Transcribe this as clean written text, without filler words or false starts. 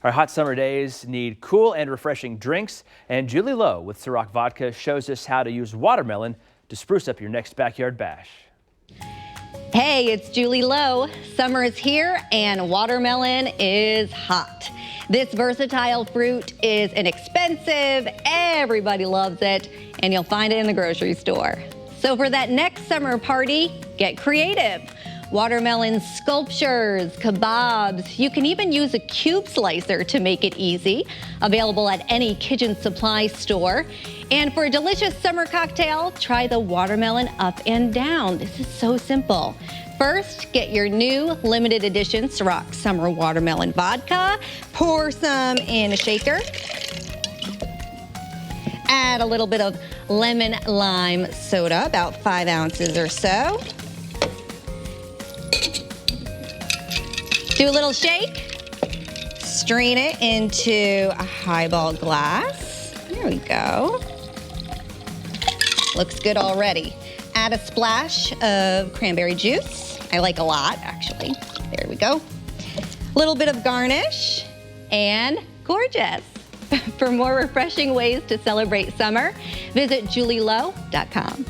Our hot summer days need cool and refreshing drinks, and Julie Lowe with Ciroc Vodka shows us how to use watermelon to spruce up your next backyard bash. Hey, it's Julie Lowe. Summer is here and watermelon is hot. This versatile fruit is inexpensive, everybody loves it, and you'll find it in the grocery store. So for that next summer party, get creative. Watermelon sculptures, kebabs. You can even use a cube slicer to make it easy. Available at any kitchen supply store. And for a delicious summer cocktail, try the watermelon up and down. This is so simple. First, get your new limited edition Ciroc Summer Watermelon Vodka. Pour some in a shaker. Add a little bit of lemon lime soda, about 5 ounces or so. Do a little shake, strain it into a highball glass. There we go. Looks good already. Add a splash of cranberry juice. I like a lot, actually. There we go. A little bit of garnish, and gorgeous. For more refreshing ways to celebrate summer, visit julielowe.com.